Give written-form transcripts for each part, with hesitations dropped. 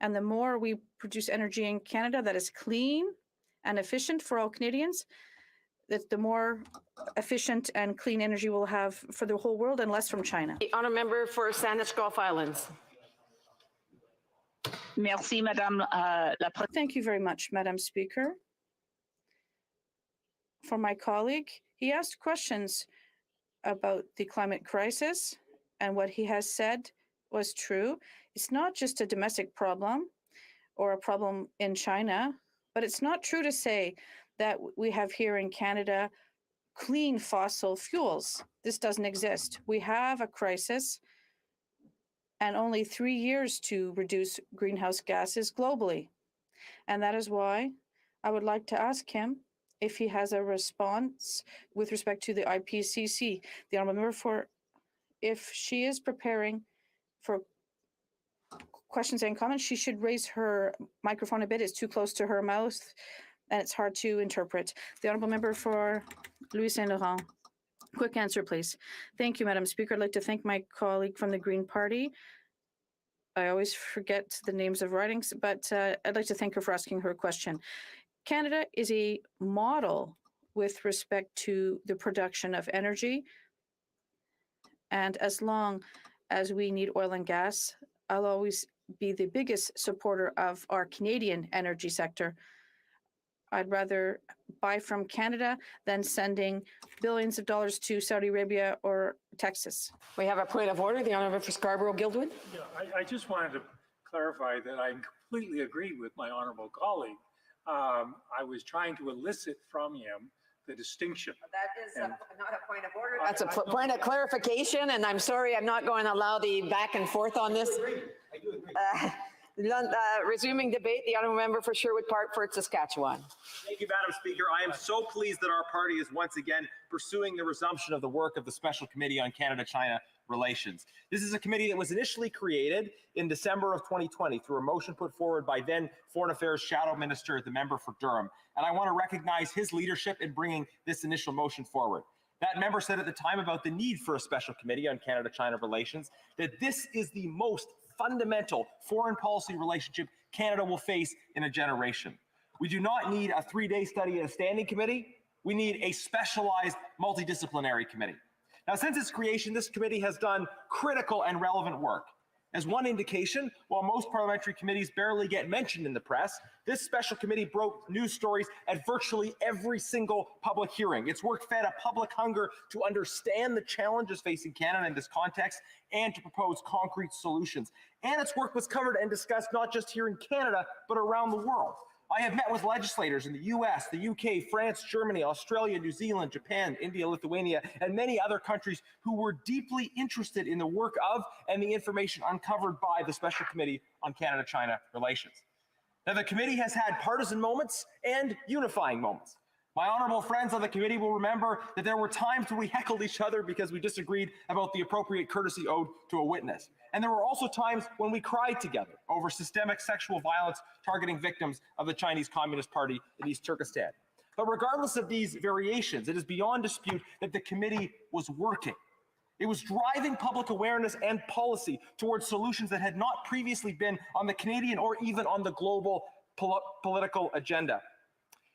And the more we produce energy in Canada that is clean and efficient for all Canadians, that the more efficient and clean energy we'll have for the whole world and less from China. The honour member for Saanich Gulf Islands. Merci, Madame la Présidente. Thank you very much, Madam Speaker. For my colleague, he asked questions about the climate crisis, and what he has said was true. It's not just a domestic problem or a problem in China, but it's not true to say that we have here in Canada clean fossil fuels. This doesn't exist. We have a crisis and only 3 years to reduce greenhouse gases globally. And that is why I would like to ask him if he has a response with respect to the IPCC. The honourable member for, if she is preparing for questions and comments, she should raise her microphone a bit. It's too close to her mouth and it's hard to interpret. The honourable member for Louis Saint Laurent. Quick answer, please. Thank you, Madam Speaker. I'd like to thank my colleague from the Green Party. I always forget the names of writings, but I'd like to thank her for asking her question. Canada is a model with respect to the production of energy. And as long as we need oil and gas, I'll always be the biggest supporter of our Canadian energy sector. I'd rather buy from Canada than sending billions of dollars to Saudi Arabia or Texas. We have a point of order. The honour for Scarborough-Guildwood. Yeah, I just wanted to clarify that I completely agree with my honourable colleague. I was trying to elicit from him the distinction. That is not a point of order. That's a point of clarification, and I'm sorry, I'm not going to allow the back and forth on this. I do agree. Resuming debate, the honourable member for Sherwood Park for Saskatchewan. Thank you, Madam Speaker. I am so pleased that our party is once again pursuing the resumption of the work of the Special Committee on Canada-China Relations. This is a committee that was initially created in December of 2020 through a motion put forward by then Foreign Affairs Shadow Minister, the member for Durham. And I want to recognize his leadership in bringing this initial motion forward. That member said at the time about the need for a special committee on Canada-China relations that this is the most fundamental foreign policy relationship Canada will face in a generation. We do not need a 3-day study at a standing committee. We need a specialized multidisciplinary committee. Now, since its creation, this committee has done critical and relevant work. As one indication, while most parliamentary committees barely get mentioned in the press, this special committee broke news stories at virtually every single public hearing. Its work fed a public hunger to understand the challenges facing Canada in this context and to propose concrete solutions. And its work was covered and discussed not just here in Canada, but around the world. I have met with legislators in the US, the UK, France, Germany, Australia, New Zealand, Japan, India, Lithuania, and many other countries who were deeply interested in the work of and the information uncovered by the Special Committee on Canada-China Relations. Now, the committee has had partisan moments and unifying moments. My honourable friends on the committee will remember that there were times when we heckled each other because we disagreed about the appropriate courtesy owed to a witness. And there were also times when we cried together over systemic sexual violence targeting victims of the Chinese Communist Party in East Turkestan. But regardless of these variations, it is beyond dispute that the committee was working. It was driving public awareness and policy towards solutions that had not previously been on the Canadian or even on the global political agenda.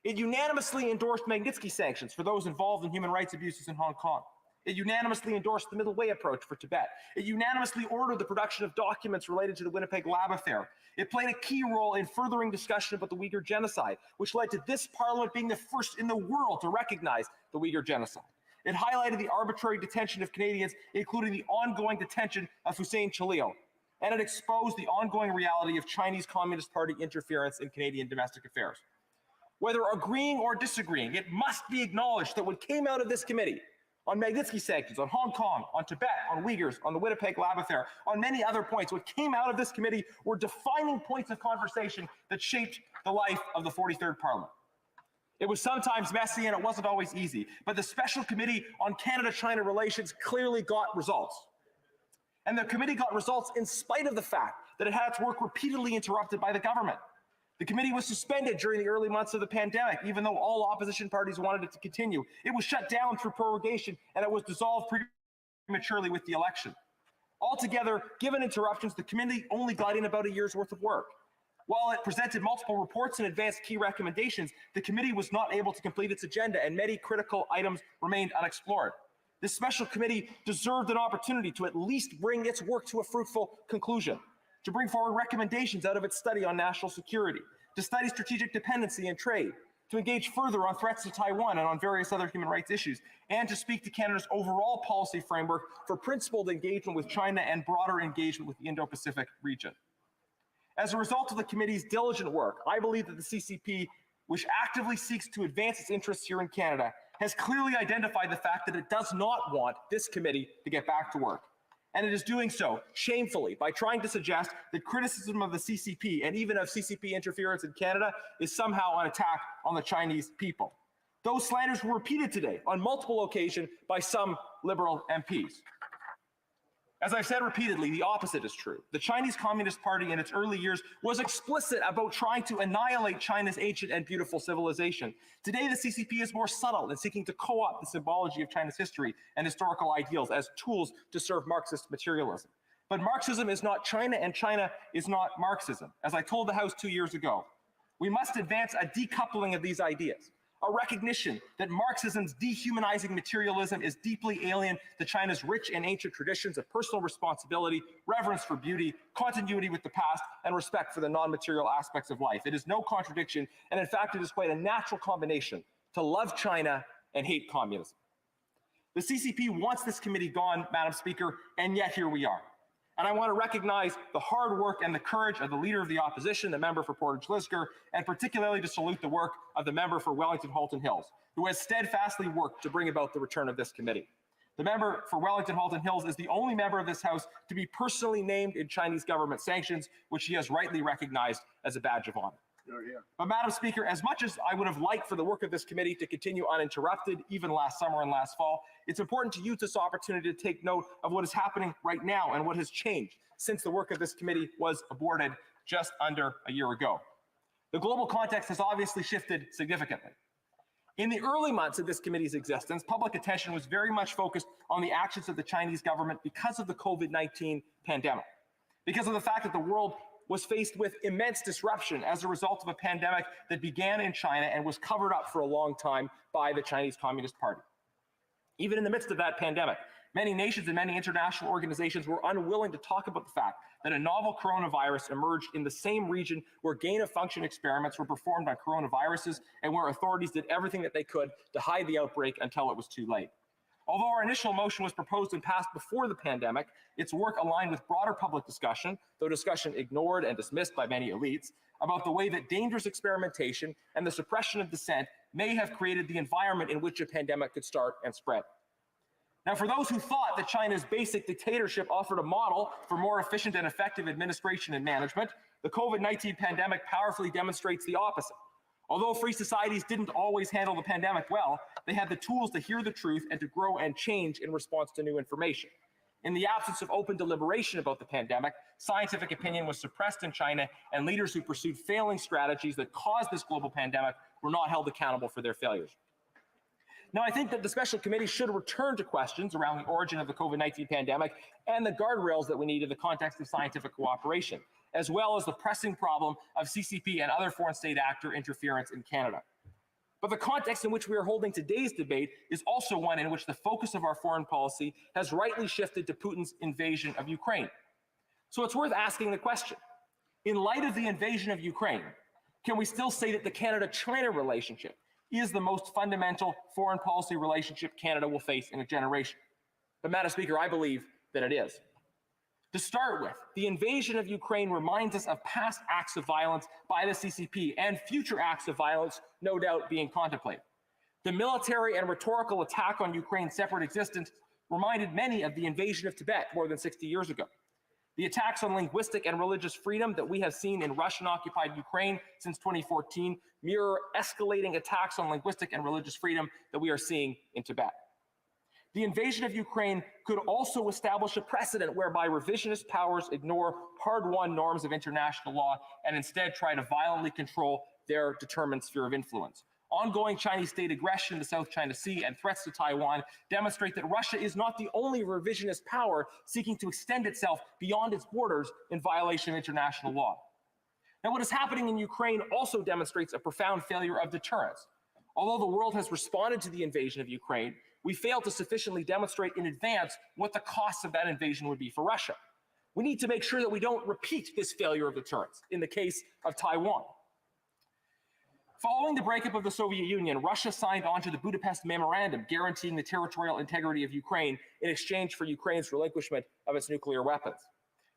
It unanimously endorsed Magnitsky sanctions for those involved in human rights abuses in Hong Kong. It unanimously endorsed the middle way approach for Tibet. It unanimously ordered the production of documents related to the Winnipeg lab affair. It played a key role in furthering discussion about the Uyghur genocide, which led to this parliament being the first in the world to recognize the Uyghur genocide. It highlighted the arbitrary detention of Canadians, including the ongoing detention of Hussein Chalil. And it exposed the ongoing reality of Chinese Communist Party interference in Canadian domestic affairs. Whether agreeing or disagreeing, it must be acknowledged that what came out of this committee on Magnitsky sanctions, on Hong Kong, on Tibet, on Uyghurs, on the Winnipeg lab affair, on many other points, what came out of this committee were defining points of conversation that shaped the life of the 43rd Parliament. It was sometimes messy and it wasn't always easy, but the Special Committee on Canada-China Relations clearly got results. And the committee got results in spite of the fact that it had its work repeatedly interrupted by the government. The committee was suspended during the early months of the pandemic, even though all opposition parties wanted it to continue. It was shut down through prorogation, and it was dissolved prematurely with the election. Altogether, given interruptions, the committee only got in about a year's worth of work. While it presented multiple reports and advanced key recommendations, the committee was not able to complete its agenda and many critical items remained unexplored. This special committee deserved an opportunity to at least bring its work to a fruitful conclusion, to bring forward recommendations out of its study on national security, to study strategic dependency and trade, to engage further on threats to Taiwan and on various other human rights issues, and to speak to Canada's overall policy framework for principled engagement with China and broader engagement with the Indo-Pacific region. As a result of the committee's diligent work, I believe that the CCP, which actively seeks to advance its interests here in Canada, has clearly identified the fact that it does not want this committee to get back to work. And it is doing so shamefully by trying to suggest that criticism of the CCP and even of CCP interference in Canada is somehow an attack on the Chinese people. Those slanders were repeated today on multiple occasions by some Liberal MPs. As I've said repeatedly, the opposite is true. The Chinese Communist Party in its early years was explicit about trying to annihilate China's ancient and beautiful civilization. Today, the CCP is more subtle in seeking to co-opt the symbology of China's history and historical ideals as tools to serve Marxist materialism. But Marxism is not China, and China is not Marxism. As I told the House 2 years ago, we must advance a decoupling of these ideas, a recognition that Marxism's dehumanizing materialism is deeply alien to China's rich and ancient traditions of personal responsibility, reverence for beauty, continuity with the past, and respect for the non-material aspects of life. It is no contradiction, and in fact, it is quite a natural combination to love China and hate communism. The CCP wants this committee gone, Madam Speaker, and yet here we are. And I want to recognize the hard work and the courage of the Leader of the Opposition, the member for Portage-Lisgar, and particularly to salute the work of the member for Wellington-Halton Hills, who has steadfastly worked to bring about the return of this committee. The member for Wellington-Halton Hills is the only member of this House to be personally named in Chinese government sanctions, which he has rightly recognized as a badge of honor. But Madam Speaker, as much as I would have liked for the work of this committee to continue uninterrupted, even last summer and last fall, it's important to use this opportunity to take note of what is happening right now and what has changed since the work of this committee was aborted just under a year ago. The global context has obviously shifted significantly. In the early months of this committee's existence, public attention was very much focused on the actions of the Chinese government because of the COVID-19 pandemic, because of the fact that the world was faced with immense disruption as a result of a pandemic that began in China and was covered up for a long time by the Chinese Communist Party. Even in the midst of that pandemic, many nations and many international organizations were unwilling to talk about the fact that a novel coronavirus emerged in the same region where gain-of-function experiments were performed on coronaviruses and where authorities did everything that they could to hide the outbreak until it was too late. Although our initial motion was proposed and passed before the pandemic, its work aligned with broader public discussion, though discussion ignored and dismissed by many elites, about the way that dangerous experimentation and the suppression of dissent may have created the environment in which a pandemic could start and spread. Now, for those who thought that China's basic dictatorship offered a model for more efficient and effective administration and management, the COVID-19 pandemic powerfully demonstrates the opposite. Although free societies didn't always handle the pandemic well, they had the tools to hear the truth and to grow and change in response to new information. In the absence of open deliberation about the pandemic, scientific opinion was suppressed in China, and leaders who pursued failing strategies that caused this global pandemic were not held accountable for their failures. Now, I think that the special committee should return to questions around the origin of the COVID-19 pandemic and the guardrails that we need in the context of scientific cooperation, as well as the pressing problem of CCP and other foreign state actor interference in Canada. But the context in which we are holding today's debate is also one in which the focus of our foreign policy has rightly shifted to Putin's invasion of Ukraine. So it's worth asking the question, in light of the invasion of Ukraine, can we still say that the Canada-China relationship is the most fundamental foreign policy relationship Canada will face in a generation? But Madam Speaker, I believe that it is. To start with, the invasion of Ukraine reminds us of past acts of violence by the CCP and future acts of violence no doubt being contemplated. The military and rhetorical attack on Ukraine's separate existence reminded many of the invasion of Tibet more than 60 years ago. The attacks on linguistic and religious freedom that we have seen in Russian-occupied Ukraine since 2014 mirror escalating attacks on linguistic and religious freedom that we are seeing in Tibet. The invasion of Ukraine could also establish a precedent whereby revisionist powers ignore hard-won norms of international law and instead try to violently control their determined sphere of influence. Ongoing Chinese state aggression in the South China Sea and threats to Taiwan demonstrate that Russia is not the only revisionist power seeking to extend itself beyond its borders in violation of international law. Now, what is happening in Ukraine also demonstrates a profound failure of deterrence. Although the world has responded to the invasion of Ukraine, we failed to sufficiently demonstrate in advance what the costs of that invasion would be for Russia. We need to make sure that we don't repeat this failure of deterrence in the case of Taiwan. Following the breakup of the Soviet Union, Russia signed on to the Budapest Memorandum guaranteeing the territorial integrity of Ukraine in exchange for Ukraine's relinquishment of its nuclear weapons.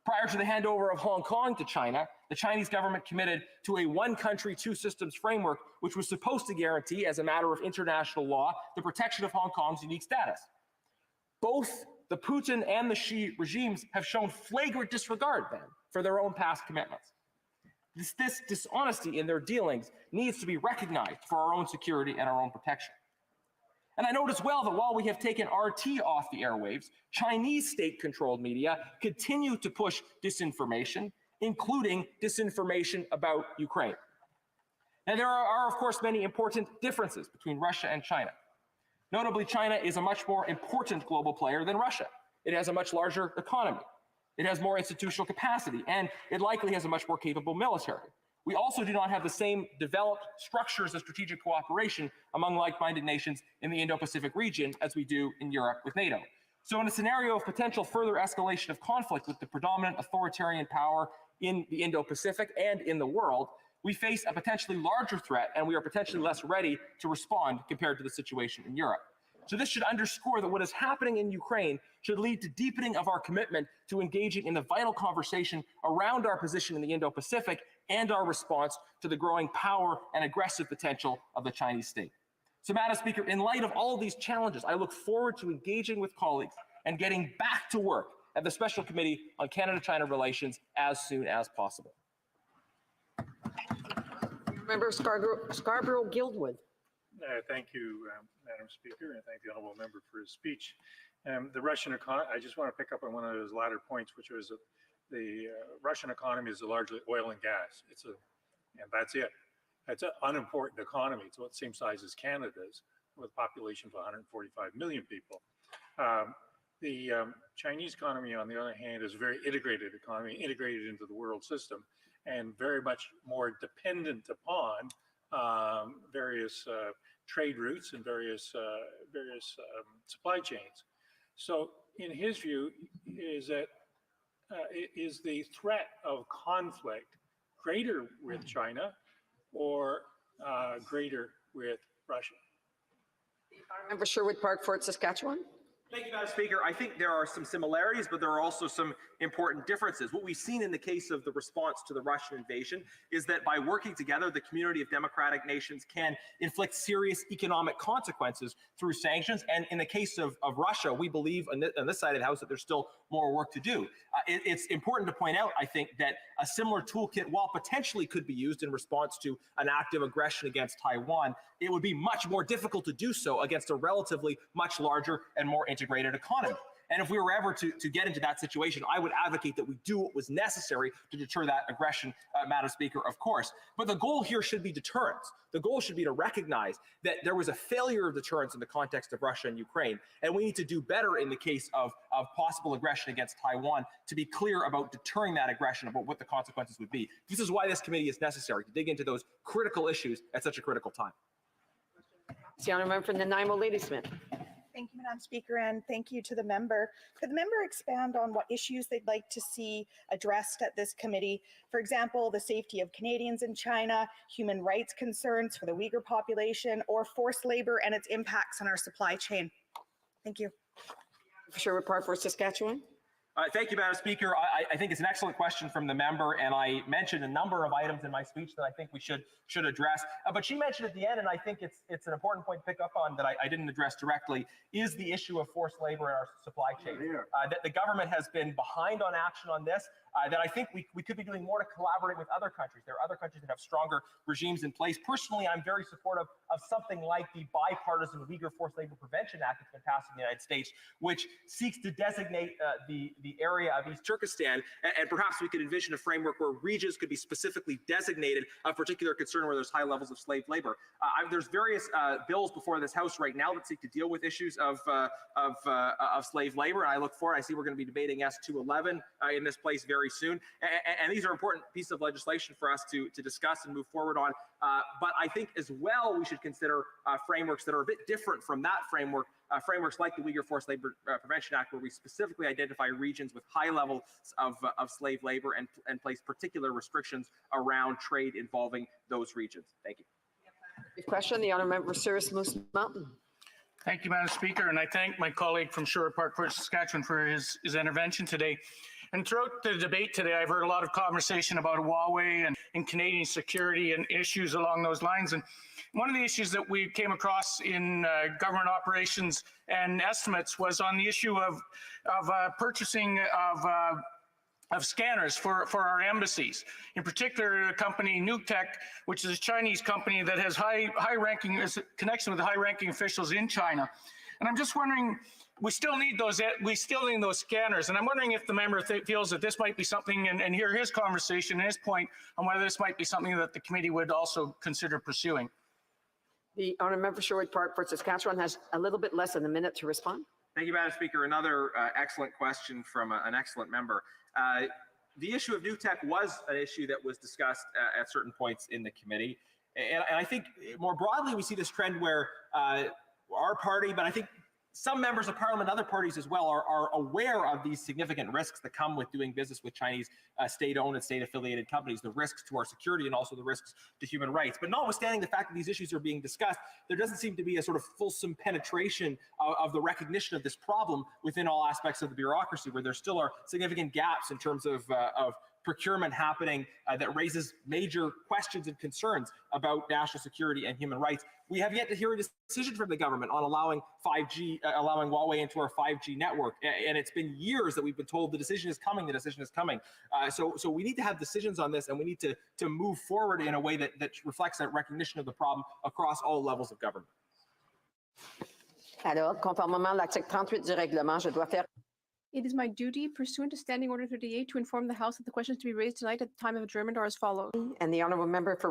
Prior to the handover of Hong Kong to China, the Chinese government committed to a one country, two systems framework, which was supposed to guarantee, as a matter of international law, the protection of Hong Kong's unique status. Both the Putin and the Xi regimes have shown flagrant disregard then for their own past commitments. This dishonesty in their dealings needs to be recognized for our own security and our own protection. And I note as well that while we have taken RT off the airwaves, Chinese state-controlled media continue to push disinformation, including disinformation about Ukraine. Now, there are, of course, many important differences between Russia and China. Notably, China is a much more important global player than Russia. It has a much larger economy. It has more institutional capacity, and it likely has a much more capable military. We also do not have the same developed structures of strategic cooperation among like-minded nations in the Indo-Pacific region as we do in Europe with NATO. So in a scenario of potential further escalation of conflict with the predominant authoritarian power in the Indo-Pacific and in the world, we face a potentially larger threat, and we are potentially less ready to respond compared to the situation in Europe. So this should underscore that what is happening in Ukraine should lead to deepening of our commitment to engaging in the vital conversation around our position in the Indo-Pacific and our response to the growing power and aggressive potential of the Chinese state. So, Madam Speaker, in light of all of these challenges, I look forward to engaging with colleagues and getting back to work at the Special Committee on Canada-China Relations as soon as possible. Member Scarborough-Guildwood. Thank you, Madam Speaker, and thank the honourable member for his speech. The Russian economy, I just want to pick up on one of those latter points, which was the Russian economy is largely oil and gas. And that's it. It's an unimportant economy. It's about the same size as Canada's, with a population of 145 million people. The Chinese economy, on the other hand, is a very integrated economy, integrated into the world system, and very much more dependent upon various trade routes and various supply chains. So, in his view, is the threat of conflict greater with China or greater with Russia? Member Sherwood Park, Fort Saskatchewan. Thank you, Madam Speaker. I think there are some similarities, but there are also some important differences. What we've seen in the case of the response to the Russian invasion is that by working together, the community of democratic nations can inflict serious economic consequences through sanctions. And in the case of Russia, we believe on this side of the House that there's still more work to do. It's important to point out, I think, that a similar toolkit, while potentially could be used in response to an active aggression against Taiwan, it would be much more difficult to do so against a relatively much larger and more integrated economy. And if we were ever to get into that situation, I would advocate that we do what was necessary to deter that aggression, Madam Speaker, of course. But the goal here should be deterrence. The goal should be to recognize that there was a failure of deterrence in the context of Russia and Ukraine. And we need to do better in the case of possible aggression against Taiwan to be clear about deterring that aggression, about what the consequences would be. This is why this committee is necessary, to dig into those critical issues at such a critical time. The honourable member from Nanaimo, Ladysmith. Thank you, Madam Speaker, and thank you to the member. Could the member expand on what issues they'd like to see addressed at this committee? For example, the safety of Canadians in China, human rights concerns for the Uyghur population, or forced labor and its impacts on our supply chain? Thank you. Sherwood Park, Fort Saskatchewan. Thank you, Madam Speaker. I think it's an excellent question from the member, and I mentioned a number of items in my speech that I think we should address. But she mentioned at the end, and I think it's an important point to pick up on that I didn't address directly, is the issue of forced labor in our supply chain. That the government has been behind on action on this, that I think we could be doing more to collaborate with other countries. There are other countries that have stronger regimes in place. Personally, I'm very supportive of something like the bipartisan Uyghur Forced Labor Prevention Act that's been passed in the United States, which seeks to designate the area of East Turkestan, and perhaps we could envision a framework where regions could be specifically designated of particular concern where there's high levels of slave labor. There's various bills before this House right now that seek to deal with issues of slave labor, and I look forward. I see we're going to be debating S211 in this place very very soon. And these are important pieces of legislation for us to discuss and move forward on. But I think as well, we should consider frameworks that are a bit different from that framework, frameworks like the Uyghur Forced Labor Prevention Act, where we specifically identify regions with high levels of slave labor and place particular restrictions around trade involving those regions. Thank you. Question, the honourable member for Souris Moose Mountain. Thank you, Madam Speaker, and I thank my colleague from Sherwood Park, Saskatchewan, for his intervention today. And throughout the debate today, I've heard a lot of conversation about Huawei and Canadian security and issues along those lines. And one of the issues that we came across in government operations and estimates was on the issue of purchasing of scanners for our embassies. In particular, a company, Newtech, which is a Chinese company that has high-ranking connection with high-ranking officials in China. And I'm just wondering, we still need those scanners. And I'm wondering if the member feels that this might be something, and hear his conversation and his point on whether this might be something that the committee would also consider pursuing. The honourable member for Sherwood Park, Saskatchewan has a little bit less than a minute to respond. Thank you, Madam Speaker. Another excellent question from an excellent member. The issue of Newtech was an issue that was discussed at certain points in the committee. And I think more broadly, we see this trend where our party, but I think some members of parliament, other parties as well, are aware of these significant risks that come with doing business with Chinese state-owned and state-affiliated companies, the risks to our security and also the risks to human rights. But notwithstanding the fact that these issues are being discussed, there doesn't seem to be a sort of fulsome penetration of the recognition of this problem within all aspects of the bureaucracy, where there still are significant gaps in terms of procurement happening that raises major questions and concerns about national security and human rights. We have yet to hear a decision from the government on allowing 5G, allowing Huawei into our 5G network. And it's been years that we've been told the decision is coming, the decision is coming. So we need to have decisions on this, and we need to move forward in a way that reflects that recognition of the problem across all levels of government. Alors, conformément à l'article 38 du règlement, je dois faire. It is my duty, pursuant to Standing Order 38, to inform the House that the questions to be raised tonight at the time of adjournment are as follows. And the honourable member for